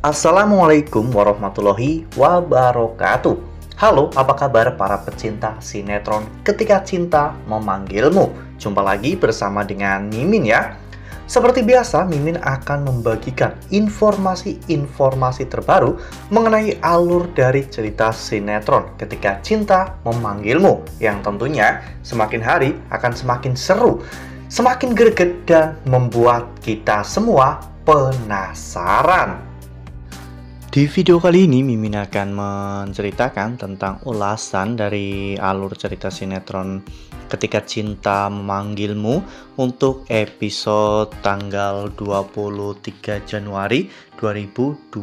Assalamualaikum warahmatullahi wabarakatuh. Halo, apa kabar para pecinta sinetron Ketika Cinta Memanggilmu? Jumpa lagi bersama dengan Mimin ya. Seperti biasa, Mimin akan membagikan informasi-informasi terbaru mengenai alur dari cerita sinetron Ketika Cinta Memanggilmu, yang tentunya semakin hari akan semakin seru, semakin greget, dan membuat kita semua penasaran. Di video kali ini, Mimin akan menceritakan tentang ulasan dari alur cerita sinetron Ketika Cinta Memanggilmu untuk episode tanggal 23 Januari 2025.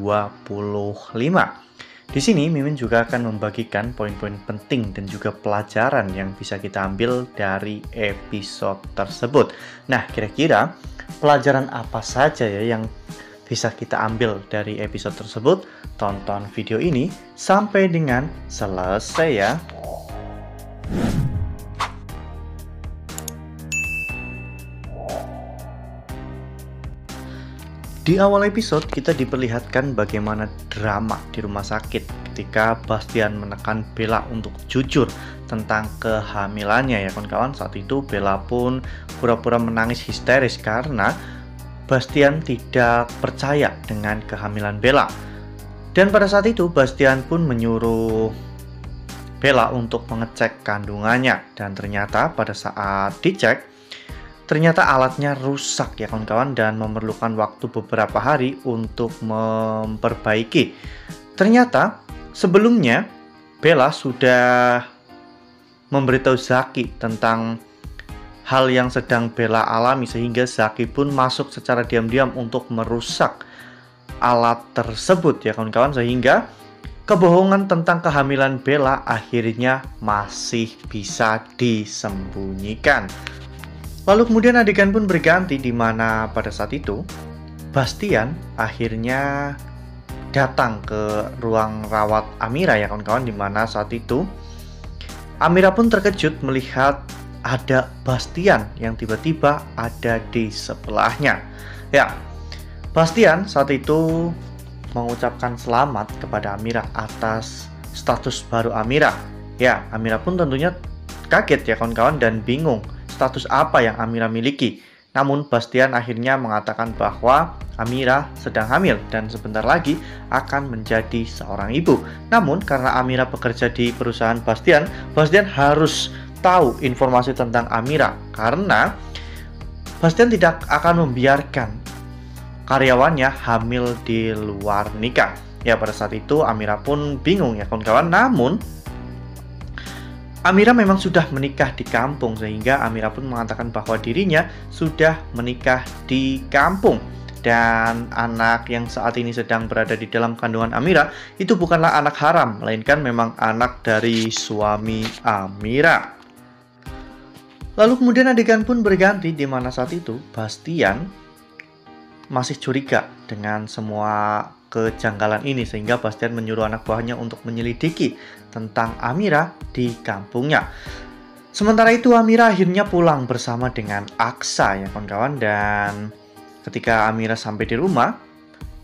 Di sini, Mimin juga akan membagikan poin-poin penting dan juga pelajaran yang bisa kita ambil dari episode tersebut. Nah, kira-kira pelajaran apa saja ya yang bisa kita ambil dari episode tersebut? Tonton video ini sampai dengan selesai ya. Di awal episode kita diperlihatkan bagaimana drama di rumah sakit ketika Bastian menekan Bella untuk jujur tentang kehamilannya ya kawan-kawan. Saat itu Bella pun pura-pura menangis histeris karena Bastian tidak percaya dengan kehamilan Bella. Dan pada saat itu Bastian pun menyuruh Bella untuk mengecek kandungannya. Dan ternyata pada saat dicek, ternyata alatnya rusak ya kawan-kawan, dan memerlukan waktu beberapa hari untuk memperbaiki. Ternyata sebelumnya Bella sudah memberitahu Zaki tentang hal yang sedang Bella alami, sehingga Zaki pun masuk secara diam-diam untuk merusak alat tersebut ya kawan-kawan, sehingga kebohongan tentang kehamilan Bella akhirnya masih bisa disembunyikan. Lalu kemudian adegan pun berganti, di mana pada saat itu Bastian akhirnya datang ke ruang rawat Amira ya kawan-kawan, di mana saat itu Amira pun terkejut melihat ada Bastian yang tiba-tiba ada di sebelahnya. Ya, Bastian saat itu mengucapkan selamat kepada Amira atas status baru Amira. Ya, Amira pun tentunya kaget ya kawan-kawan dan bingung status apa yang Amira miliki. Namun Bastian akhirnya mengatakan bahwa Amira sedang hamil dan sebentar lagi akan menjadi seorang ibu. Namun karena Amira bekerja di perusahaan Bastian harus tahu informasi tentang Amira, karena Bastian tidak akan membiarkan karyawannya hamil di luar nikah. Ya, pada saat itu Amira pun bingung ya kawan-kawan. Namun Amira memang sudah menikah di kampung, sehingga Amira pun mengatakan bahwa dirinya sudah menikah di kampung. Dan anak yang saat ini sedang berada di dalam kandungan Amira itu bukanlah anak haram, melainkan memang anak dari suami Amira. Lalu kemudian adegan pun berganti, di mana saat itu Bastian masih curiga dengan semua kejanggalan ini, sehingga Bastian menyuruh anak buahnya untuk menyelidiki tentang Amira di kampungnya. Sementara itu Amira akhirnya pulang bersama dengan Aksa ya kawan-kawan, dan ketika Amira sampai di rumah,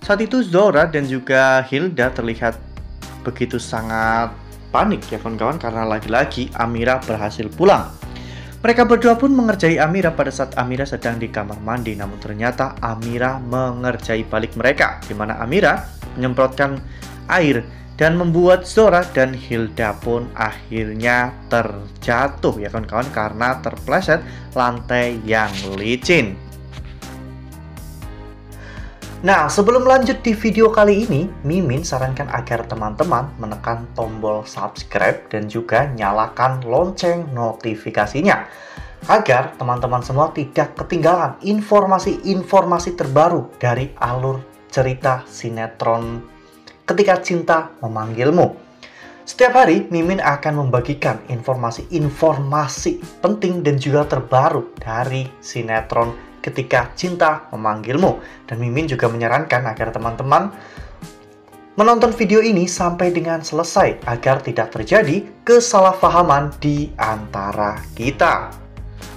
saat itu Zora dan juga Hilda terlihat begitu sangat panik ya kawan-kawan, karena lagi-lagi Amira berhasil pulang. Mereka berdua pun mengerjai Amira pada saat Amira sedang di kamar mandi. Namun ternyata Amira mengerjai balik mereka, di mana Amira menyemprotkan air dan membuat Zora dan Hilda pun akhirnya terjatuh ya kawan-kawan, karena terpleset lantai yang licin. Nah, sebelum lanjut di video kali ini, Mimin sarankan agar teman-teman menekan tombol subscribe dan juga nyalakan lonceng notifikasinya, agar teman-teman semua tidak ketinggalan informasi-informasi terbaru dari alur cerita sinetron Ketika Cinta Memanggilmu. Setiap hari, Mimin akan membagikan informasi-informasi penting dan juga terbaru dari sinetron Ketika Cinta Memanggilmu. Dan Mimin juga menyarankan agar teman-teman menonton video ini sampai dengan selesai, agar tidak terjadi kesalahpahaman di antara kita.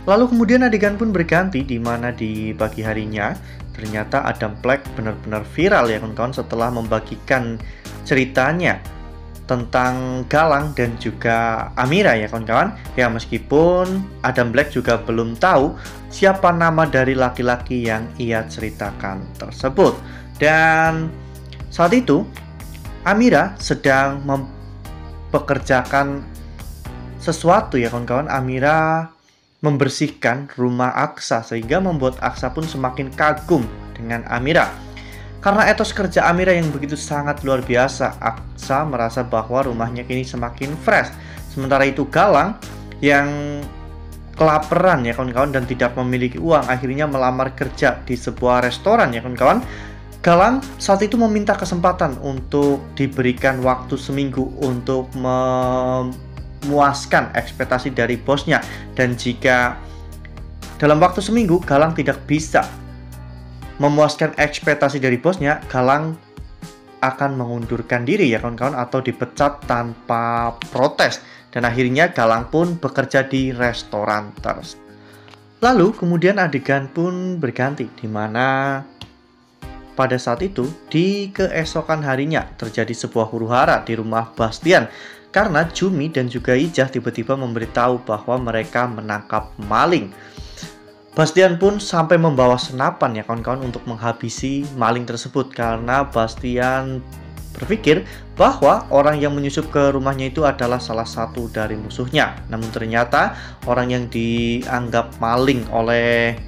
Lalu kemudian adegan pun berganti, di mana di pagi harinya ternyata Adam Black benar-benar viral ya kawan-kawan setelah membagikan ceritanya tentang Galang dan juga Amira ya kawan-kawan. Ya, meskipun Adam Black juga belum tahu siapa nama dari laki-laki yang ia ceritakan tersebut. Dan saat itu Amira sedang mempekerjakan sesuatu ya kawan-kawan. Amira membersihkan rumah Aksa sehingga membuat Aksa pun semakin kagum dengan Amira. Karena etos kerja Amira yang begitu sangat luar biasa, Aksa merasa bahwa rumahnya kini semakin fresh. Sementara itu Galang yang kelaparan ya kawan-kawan dan tidak memiliki uang akhirnya melamar kerja di sebuah restoran ya kawan-kawan. Galang saat itu meminta kesempatan untuk diberikan waktu seminggu untuk memuaskan ekspektasi dari bosnya, dan jika dalam waktu seminggu Galang tidak bisa memuaskan ekspektasi dari bosnya, Galang akan mengundurkan diri ya kawan-kawan atau dipecat tanpa protes, dan akhirnya Galang pun bekerja di restoran tersebut. Lalu kemudian adegan pun berganti di mana pada saat itu di keesokan harinya terjadi sebuah huru-hara di rumah Bastian karena Jumi dan juga Ijah tiba-tiba memberitahu bahwa mereka menangkap maling. Bastian pun sampai membawa senapan ya kawan-kawan untuk menghabisi maling tersebut karena Bastian berpikir bahwa orang yang menyusup ke rumahnya itu adalah salah satu dari musuhnya. Namun ternyata orang yang dianggap maling oleh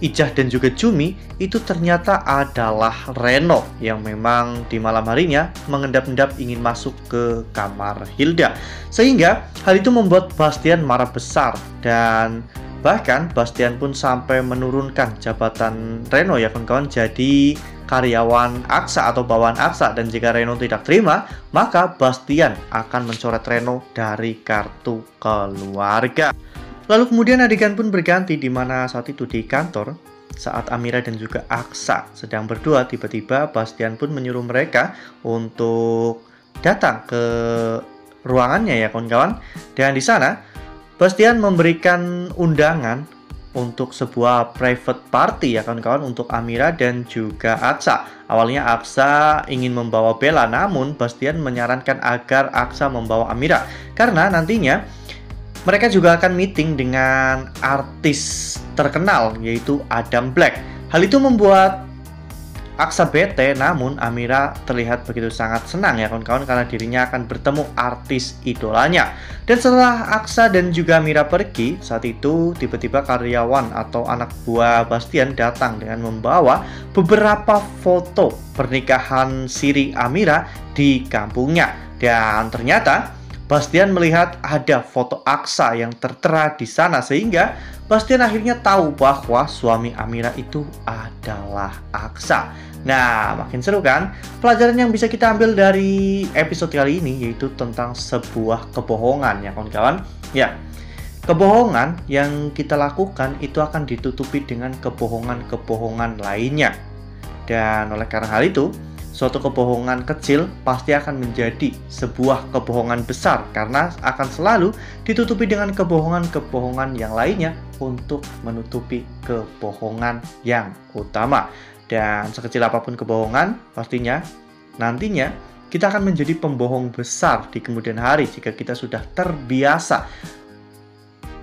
Ijah dan juga Jumi itu ternyata adalah Reno yang memang di malam harinya mengendap-endap ingin masuk ke kamar Hilda. Sehingga hal itu membuat Bastian marah besar, dan bahkan Bastian pun sampai menurunkan jabatan Reno ya kawan-kawan jadi karyawan Aksa atau bawahan Aksa, dan jika Reno tidak terima maka Bastian akan mencoret Reno dari kartu keluarga. Lalu kemudian adegan pun berganti di mana saat itu di kantor, saat Amira dan juga Aksa sedang berdua, tiba-tiba Bastian pun menyuruh mereka untuk datang ke ruangannya ya kawan-kawan. Dan di sana Bastian memberikan undangan untuk sebuah private party ya kawan-kawan untuk Amira dan juga Aksa. Awalnya Aksa ingin membawa Bella, namun Bastian menyarankan agar Aksa membawa Amira karena nantinya mereka juga akan meeting dengan artis terkenal yaitu Adam Black. Hal itu membuat Aksa bete, namun Amira terlihat begitu sangat senang ya kawan-kawan karena dirinya akan bertemu artis idolanya. Dan setelah Aksa dan juga Amira pergi, saat itu tiba-tiba karyawan atau anak buah Bastian datang dengan membawa beberapa foto pernikahan siri Amira di kampungnya. Dan ternyata Bastian melihat ada foto Aksa yang tertera di sana, sehingga Bastian akhirnya tahu bahwa suami Amira itu adalah Aksa. Nah, makin seru kan? Pelajaran yang bisa kita ambil dari episode kali ini yaitu tentang sebuah kebohongan ya kawan-kawan. Ya, kebohongan yang kita lakukan itu akan ditutupi dengan kebohongan-kebohongan lainnya. Dan oleh karena hal itu, suatu kebohongan kecil pasti akan menjadi sebuah kebohongan besar karena akan selalu ditutupi dengan kebohongan-kebohongan yang lainnya untuk menutupi kebohongan yang utama. Dan sekecil apapun kebohongan, pastinya nantinya kita akan menjadi pembohong besar di kemudian hari jika kita sudah terbiasa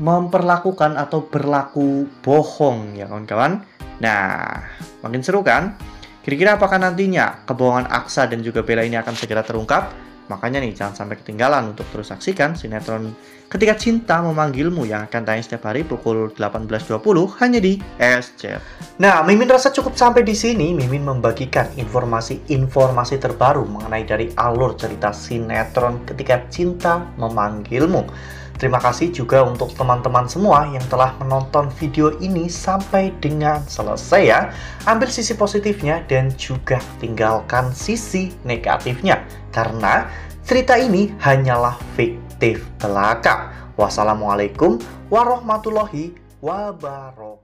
memperlakukan atau berlaku bohong ya kawan-kawan. Nah, makin seru kan? Kira-kira apakah nantinya kebohongan Aksa dan juga Bella ini akan segera terungkap? Makanya nih, jangan sampai ketinggalan untuk terus saksikan sinetron Ketika Cinta Memanggilmu yang akan tayang setiap hari pukul 18.20 hanya di SCTV. Nah, Mimin rasa cukup sampai di sini. Mimin membagikan informasi-informasi terbaru mengenai dari alur cerita sinetron Ketika Cinta Memanggilmu. Terima kasih juga untuk teman-teman semua yang telah menonton video ini sampai dengan selesai ya. Ambil sisi positifnya dan juga tinggalkan sisi negatifnya. Karena cerita ini hanyalah fiktif belaka. Wassalamualaikum warahmatullahi wabarakatuh.